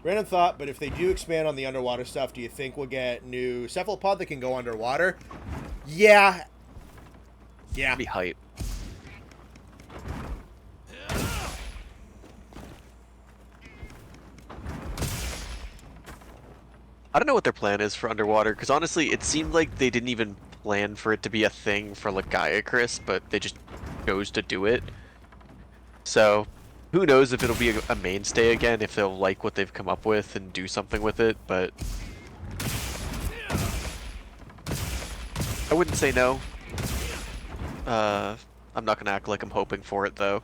Random thought, but if they do expand on the underwater stuff, do you think we'll get new cephalopod that can go underwater? Yeah. Yeah. Be hype. I don't know what their plan is for underwater, because honestly, it seemed like they didn't even plan for it to be a thing for Lagiacrus, but they just chose to do it. So, who knows if it'll be a mainstay again, if they'll like what they've come up with and do something with it, but I wouldn't say no. I'm not gonna act like I'm hoping for it, though.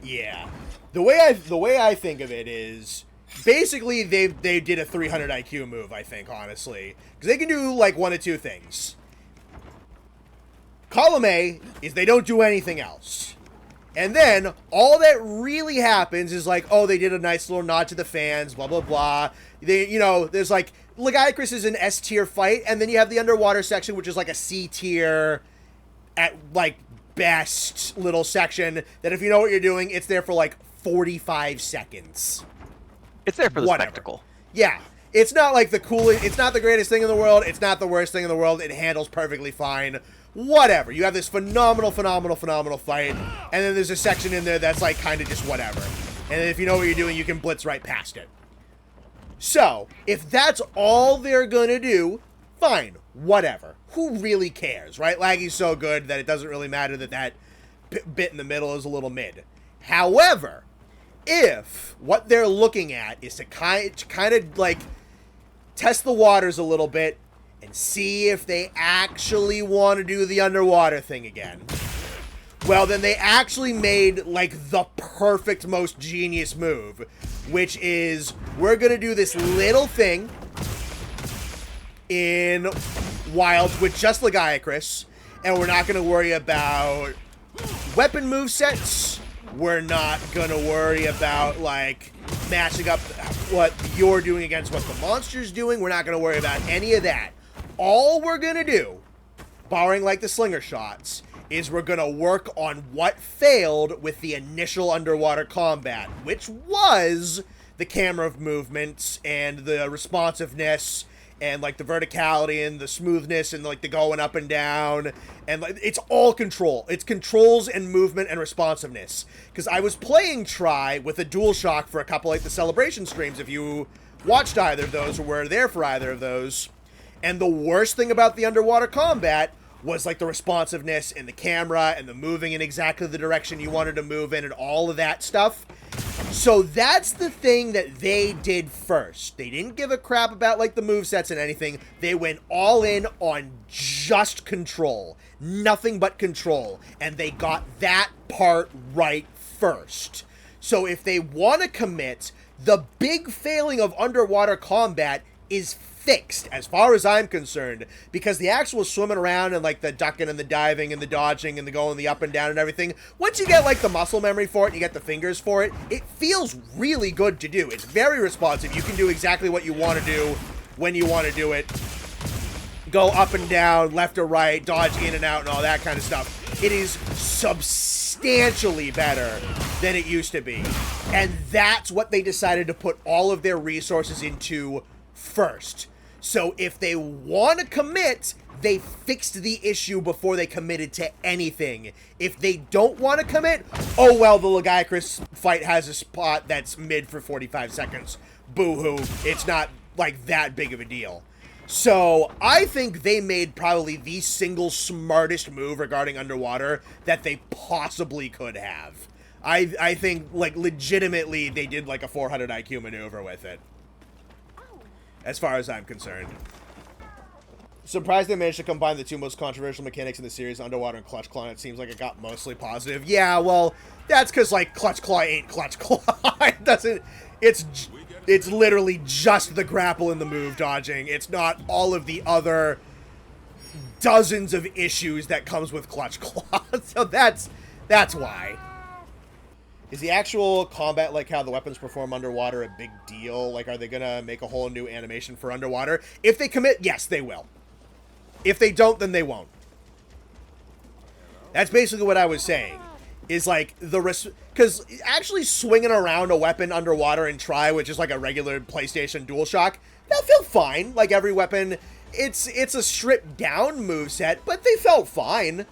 Yeah. The way I think of it is basically they did a 300 IQ move, I think, honestly. Because they can do like one of two things. Column A is they don't do anything else. And then all that really happens is like, oh, they did a nice little nod to the fans, blah blah blah. They, you know, there's like Lagiacrus is an S tier fight, and then you have the underwater section, which is like a C tier at like best little section that if you know what you're doing, it's there for like 45 seconds. It's there for the Whatever. spectacle. Yeah. It's not like the coolest, it's not the greatest thing in the world, it's not the worst thing in the world, it handles perfectly fine. Whatever. You have this phenomenal fight, and then there's a section in there that's like kind of just whatever. And then if you know what you're doing, you can blitz right past it. So, if that's all they're gonna do, fine. Whatever. Who really cares, right? Laggy's so good that it doesn't really matter that that bit in the middle is a little mid. However, if what they're looking at is to kind of like test the waters a little bit and see if they actually want to do the underwater thing again, well, then they actually made like the perfect, most genius move, which is we're going to do this little thing in Wilds with just Lagiacrus, and we're not going to worry about weapon movesets. We're not going to worry about, like, matching up what you're doing against what the monster's doing. We're not going to worry about any of that. All we're going to do, barring, like, the slinger shots, is we're going to work on what failed with the initial underwater combat, which was the camera movements and the responsiveness and like the verticality and the smoothness and like the going up and down, and like it's all control. It's controls and movement and responsiveness. Because I was playing Try with a DualShock for a couple like the celebration streams. If you watched either of those or were there for either of those, and the worst thing about the underwater combat was like the responsiveness and the camera and the moving in exactly the direction you wanted to move in and all of that stuff. So that's the thing that they did first. They didn't give a crap about like the movesets and anything. They went all in on just control. Nothing but control. And they got that part right first. So if they want to commit, the big failing of underwater combat is fixed as far as I'm concerned, because the actual swimming around and like the ducking and the diving and the dodging and the going the up and down and everything, once you get like the muscle memory for it and you get the fingers for it, it feels really good to do. It's very responsive. You can do exactly what you want to do when you want to do it. Go up and down, left or right, dodge in and out and all that kind of stuff. It is substantially better than it used to be. And that's what they decided to put all of their resources into first. So if they want to commit, they fixed the issue before they committed to anything. If they don't want to commit, oh well, the Lagiacrus fight has a spot that's mid for 45 seconds. Boo-hoo. It's not like that big of a deal. So I think they made probably the single smartest move regarding underwater that they possibly could have. I think like legitimately they did like a 400 IQ maneuver with it, as far as I'm concerned. Surprised they managed to combine the two most controversial mechanics in the series, underwater and clutch claw. It seems like it got mostly positive. Yeah, well, that's because like clutch claw ain't clutch claw. It doesn't. It's literally just the grapple and the move dodging. It's not all of the other dozens of issues that comes with clutch claw. So that's why. Is the actual combat, like how the weapons perform underwater, a big deal? Like, are they gonna make a whole new animation for underwater? If they commit, yes, they will. If they don't, then they won't. That's basically what I was saying. is like because actually swinging around a weapon underwater and try, which is like a regular PlayStation DualShock, that felt fine. Like every weapon, it's a stripped down moveset, but they felt fine.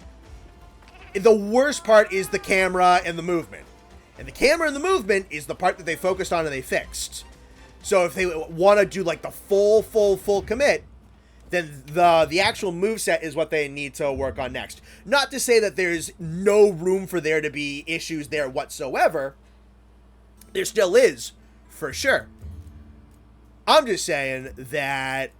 The worst part is the camera and the movement. And the camera and the movement is the part that they focused on and they fixed. So if they want to do like the full commit, then the actual moveset is what they need to work on next. Not to say that there's no room for there to be issues there whatsoever. There still is, for sure. I'm just saying that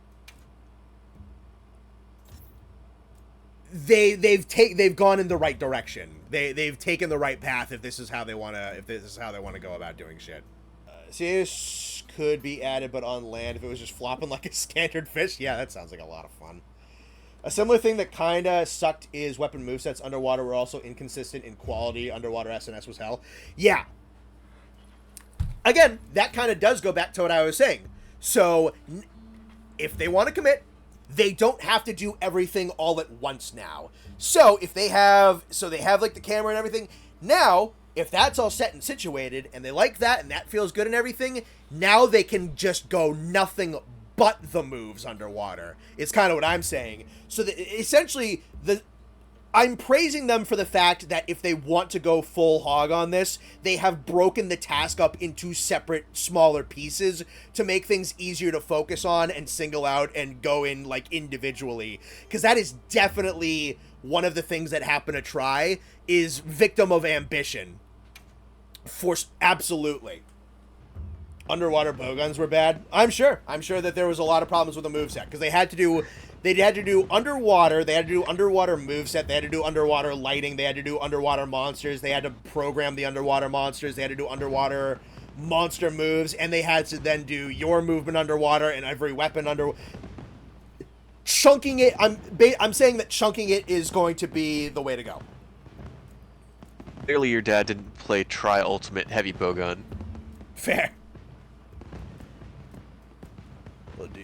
they've gone in the right direction. They've taken the right path if this is how they want to go about doing shit. This could be added, but on land if it was just flopping like a standard fish. Yeah, that sounds like a lot of fun. A similar thing that kind of sucked is weapon movesets underwater were also inconsistent in quality. Underwater SNS was hell. Yeah. Again, that kind of does go back to what I was saying. So, if they want to commit, they don't have to do everything all at once now. So, if they have like the camera and everything, now, if that's all set and situated, and they like that, and that feels good and everything, now they can just go nothing but the moves underwater. It's kind of what I'm saying. So, essentially, I'm praising them for the fact that if they want to go full hog on this, they have broken the task up into separate, smaller pieces to make things easier to focus on and single out and go in, like, individually. Because that is definitely one of the things that happen to try, is victim of ambition. Absolutely. Underwater bowguns were bad. I'm sure that there was a lot of problems with the moveset, because they had to do underwater, they had to do underwater moveset, they had to do underwater lighting, they had to do underwater monsters, they had to program the underwater monsters, they had to do underwater monster moves, and they had to then do your movement underwater and every weapon under. Chunking it, I'm saying that chunking it is going to be the way to go. Clearly your dad didn't play Tri-Ultimate Heavy Bowgun. Fair. We'll do...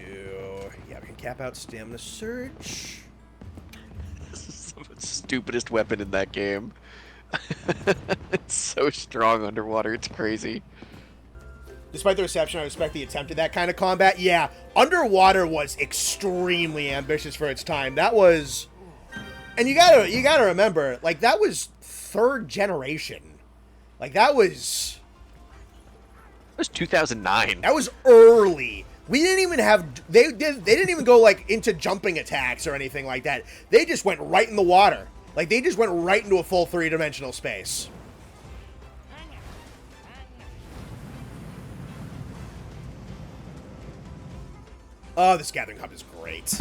Yeah, we can cap out Stamina Surge. This is the stupidest weapon in that game. It's so strong underwater, it's crazy. Despite the reception, I respect the attempt at that kind of combat. Yeah, underwater was extremely ambitious for its time. That was... And you gotta remember, like, that was third generation. Like, that was... It was 2009. That was early. We didn't even have... They didn't even go, like, into jumping attacks or anything like that. They just went right in the water. Like, they just went right into a full three-dimensional space. Oh, this Gathering Hub is great.